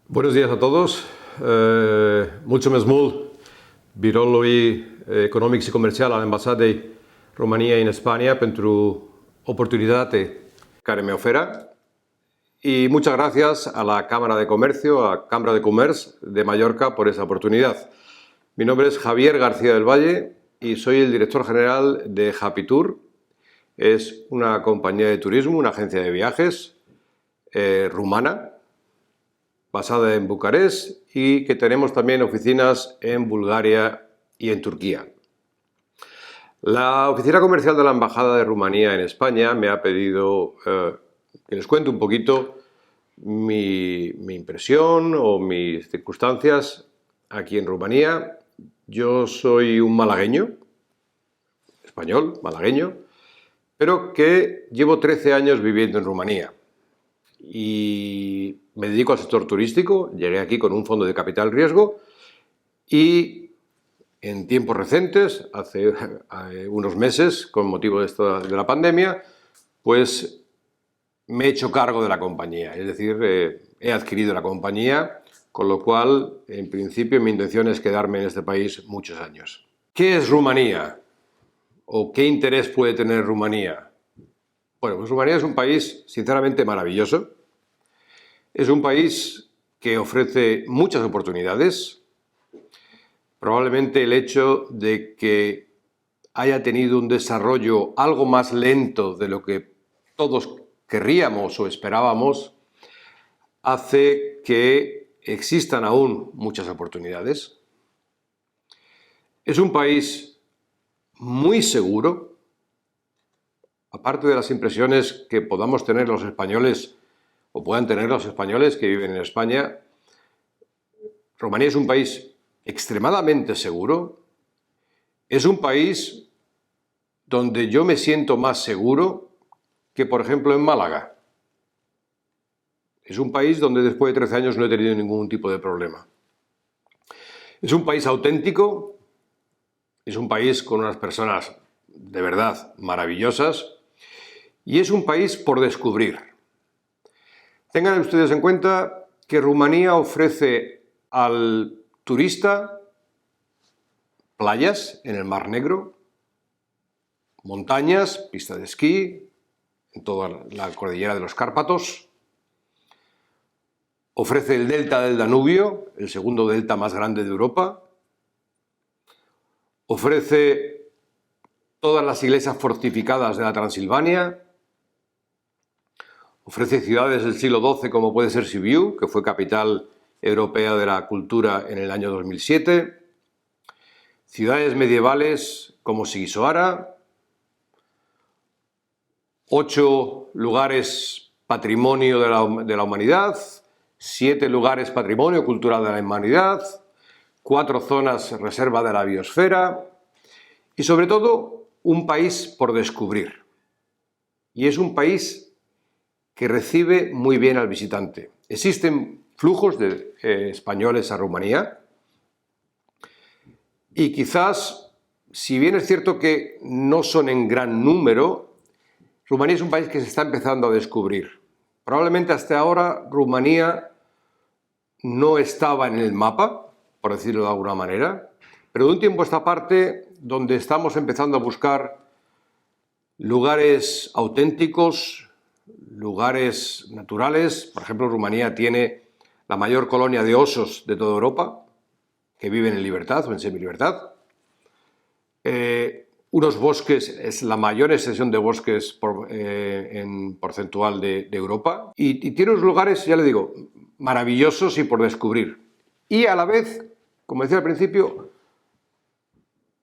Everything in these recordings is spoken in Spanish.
Buenos días a todos. Mulțumesc mult Biroului Economic și Comercial al Ambasadei României în España pentru oportunidad care me ofera. Y muchas gracias a la Cámara de Comercio, a Cámara de Comercio de Mallorca por esa oportunidad. Mi nombre es Javier García del Valle y soy el director general de Happytour. Es una compañía de turismo, una agencia de viajes rumana, basada en Bucarest y que tenemos también oficinas en Bulgaria y en Turquía. La oficina comercial de la Embajada de Rumanía en España me ha pedido que les cuente un poquito mi impresión o mis circunstancias aquí en Rumanía. Yo soy un malagueño, español, malagueño, pero que llevo 13 años viviendo en Rumanía. Y me dedico al sector turístico, llegué aquí con un fondo de capital riesgo y en tiempos recientes, hace unos meses, con motivo de la pandemia, pues me he hecho cargo de la compañía, es decir, he adquirido la compañía, con lo cual, en principio, mi intención es quedarme en este país muchos años. ¿Qué es Rumanía? ¿O qué interés puede tener Rumanía? Bueno, pues Rumanía es un país sinceramente maravilloso. Es un país que ofrece muchas oportunidades. Probablemente el hecho de que haya tenido un desarrollo algo más lento de lo que todos querríamos o esperábamos hace que existan aún muchas oportunidades. Es un país muy seguro. Aparte de las impresiones que podamos tener los españoles o puedan tener los españoles que viven en España, Rumanía es un país extremadamente seguro. Es un país donde yo me siento más seguro que, por ejemplo, en Málaga. Es un país donde después de 13 años no he tenido ningún tipo de problema. Es un país auténtico, es un país con unas personas de verdad maravillosas. Y es un país por descubrir. Tengan ustedes en cuenta que Rumanía ofrece al turista playas en el Mar Negro, montañas, pistas de esquí, en toda la cordillera de los Cárpatos. Ofrece el delta del Danubio, el segundo delta más grande de Europa. Ofrece todas las iglesias fortificadas de la Transilvania. Ofrece ciudades del siglo XII como puede ser Sibiu, que fue capital europea de la cultura en el año 2007. Ciudades medievales como Sighisoara. 8 lugares patrimonio de la humanidad. 7 lugares patrimonio cultural de la humanidad. 4 zonas reserva de la biosfera. Y sobre todo, un país por descubrir. Y es un país que recibe muy bien al visitante. Existen flujos de españoles a Rumanía y quizás, si bien es cierto que no son en gran número, Rumanía es un país que se está empezando a descubrir. Probablemente hasta ahora Rumanía no estaba en el mapa, por decirlo de alguna manera, pero de un tiempo a esta parte donde estamos empezando a buscar lugares auténticos, lugares naturales. Por ejemplo, Rumanía tiene la mayor colonia de osos de toda Europa, que viven en libertad o en semilibertad. Unos bosques, es la mayor extensión de bosques en porcentual de Europa. Y tiene unos lugares, ya le digo, maravillosos y por descubrir. Y a la vez, como decía al principio,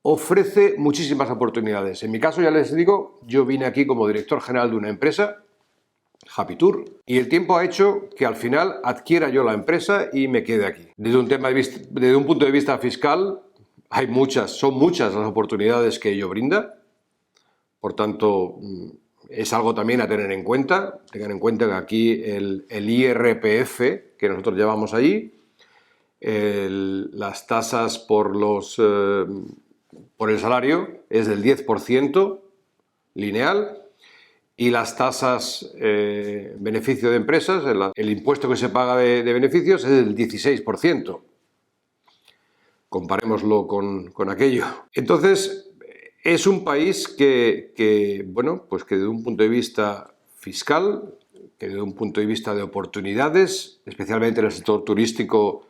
ofrece muchísimas oportunidades. En mi caso, ya les digo, yo vine aquí como director general de una empresa, Happytour, y el tiempo ha hecho que al final adquiera yo la empresa y me quede aquí. Desde un punto de vista fiscal, son muchas las oportunidades que ello brinda, por tanto, es algo también a tener en cuenta. Tengan en cuenta que aquí el IRPF, que nosotros llevamos allí, las tasas por el salario es del 10% lineal, y las tasas beneficio de empresas, el impuesto que se paga de beneficios es del 16%. Comparémoslo con aquello. Entonces, es un país bueno, pues que desde un punto de vista fiscal, que desde un punto de vista de oportunidades, especialmente en el sector turístico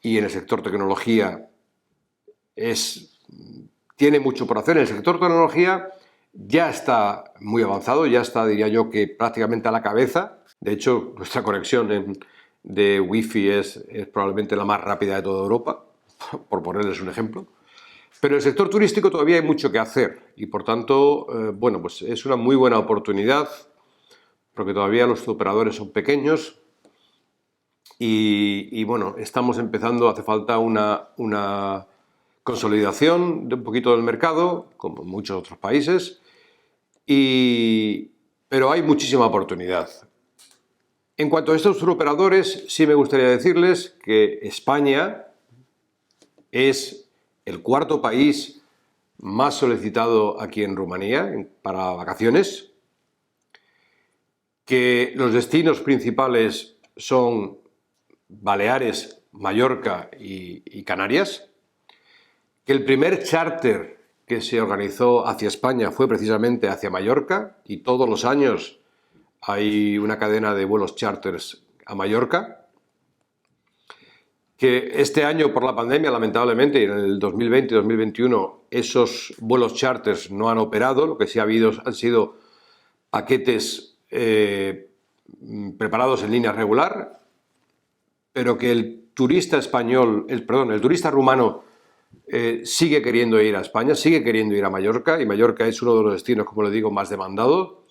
y en el sector tecnología, tiene mucho por hacer. En el sector tecnología ya está muy avanzado, ya está, diría yo, que prácticamente a la cabeza. De hecho, nuestra conexión de Wi-Fi es probablemente la más rápida de toda Europa, por ponerles un ejemplo. Pero en el sector turístico todavía hay mucho que hacer y, por tanto, bueno, pues es una muy buena oportunidad porque todavía los operadores son pequeños y bueno, estamos empezando, hace falta una consolidación de un poquito del mercado, como en muchos otros países, pero hay muchísima oportunidad. En cuanto a estos operadores, sí me gustaría decirles que España es el cuarto país más solicitado aquí en Rumanía para vacaciones, que los destinos principales son Baleares, Mallorca y Canarias, que el primer charter que se organizó hacia España fue precisamente hacia Mallorca y todos los años hay una cadena de vuelos charters a Mallorca, que este año por la pandemia, lamentablemente, en el 2020 y 2021, esos vuelos charters no han operado, lo que sí ha habido han sido paquetes preparados en línea regular, pero que el turista español, el turista rumano sigue queriendo ir a España, sigue queriendo ir a Mallorca, y Mallorca es uno de los destinos, como le digo, más demandado.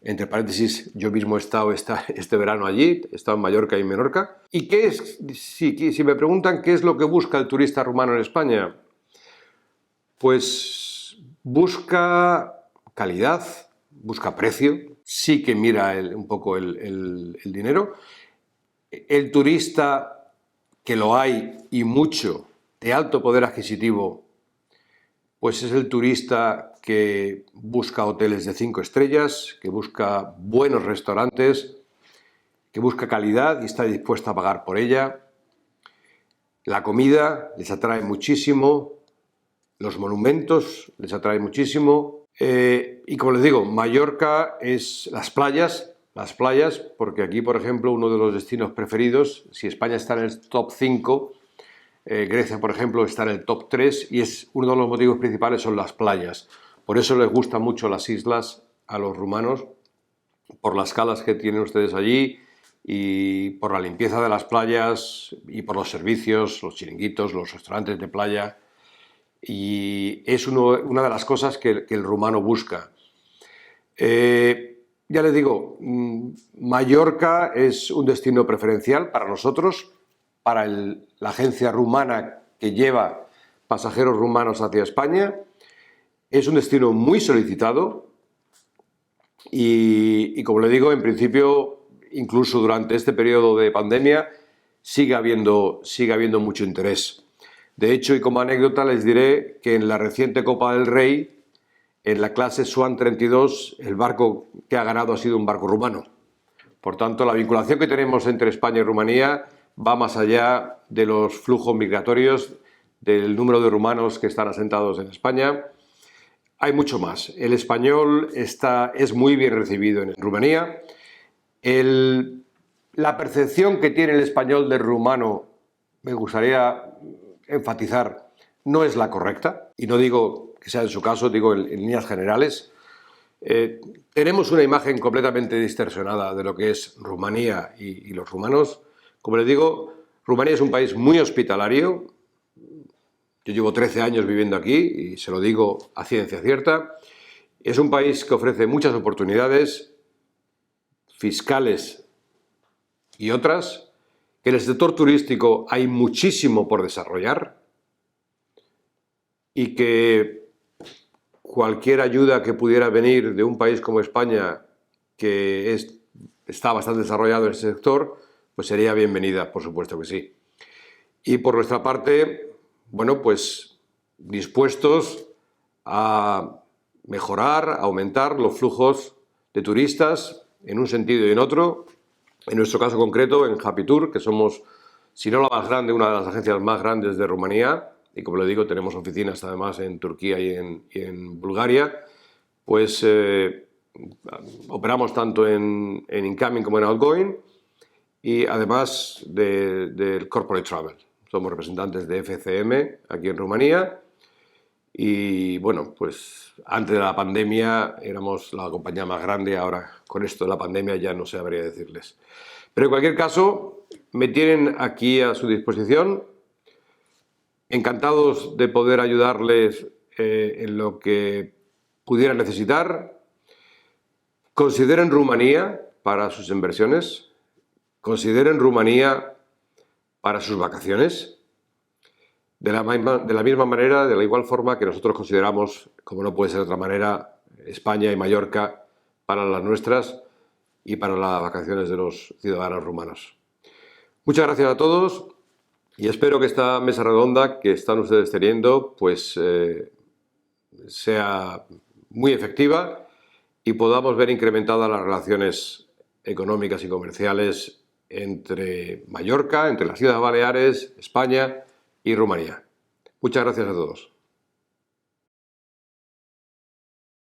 Entre paréntesis, yo mismo he estado este verano allí, he estado en Mallorca y en Menorca. ¿Y qué es, si me preguntan qué es lo que busca el turista rumano en España? Pues busca calidad, busca precio, sí que mira un poco el dinero. El turista, que lo hay y mucho, de alto poder adquisitivo, pues es el turista que busca hoteles de 5 estrellas, que busca buenos restaurantes, que busca calidad y está dispuesto a pagar por ella. La comida les atrae muchísimo, los monumentos les atrae muchísimo. Y como les digo, Mallorca es las playas, porque aquí, por ejemplo, uno de los destinos preferidos, si España está en el top 5, Grecia, por ejemplo, está en el top 3 y es uno de los motivos principales son las playas. Por eso les gustan mucho las islas a los rumanos, por las calas que tienen ustedes allí y por la limpieza de las playas y por los servicios, los chiringuitos, los restaurantes de playa. Y es una de las cosas que el rumano busca. Ya les digo, Mallorca es un destino preferencial para nosotros, para la agencia rumana que lleva pasajeros rumanos hacia España. Es un destino muy solicitado y como le digo, en principio, incluso durante este periodo de pandemia, sigue habiendo mucho interés. De hecho, y como anécdota, les diré que en la reciente Copa del Rey, en la clase Swan 32, el barco que ha ganado ha sido un barco rumano. Por tanto, la vinculación que tenemos entre España y Rumanía va más allá de los flujos migratorios, del número de rumanos que están asentados en España. Hay mucho más. El español es muy bien recibido en Rumanía. La percepción que tiene el español del rumano, me gustaría enfatizar, no es la correcta. Y no digo que sea en su caso, digo en líneas generales. Tenemos una imagen completamente distorsionada de lo que es Rumanía y los rumanos. Como les digo, Rumanía es un país muy hospitalario. Yo llevo 13 años viviendo aquí y se lo digo a ciencia cierta. Es un país que ofrece muchas oportunidades fiscales y otras, que en el sector turístico hay muchísimo por desarrollar y que cualquier ayuda que pudiera venir de un país como España, que está bastante desarrollado en ese sector, pues sería bienvenida, por supuesto que sí. Y por nuestra parte, bueno, pues dispuestos a mejorar, aumentar los flujos de turistas en un sentido y en otro. En nuestro caso concreto, en Happy Tour, que somos, si no la más grande, una de las agencias más grandes de Rumanía, y como le digo, tenemos oficinas además en Turquía y en Bulgaria, pues operamos tanto en incoming como en outgoing, y además del corporate travel. Somos representantes de FCM aquí en Rumanía. Y bueno, pues antes de la pandemia éramos la compañía más grande, ahora con esto de la pandemia ya no sabría decirles. Pero en cualquier caso, me tienen aquí a su disposición, encantados de poder ayudarles en lo que pudieran necesitar. Consideren Rumanía para sus inversiones, consideren Rumanía para sus vacaciones. De la misma manera, de la igual forma que nosotros consideramos, como no puede ser de otra manera, España y Mallorca para las nuestras y para las vacaciones de los ciudadanos rumanos. Muchas gracias a todos y espero que esta mesa redonda que están ustedes teniendo pues sea muy efectiva y podamos ver incrementadas las relaciones económicas y comerciales entre Mallorca, entre las Islas Baleares, España y Rumanía. Muchas gracias a todos.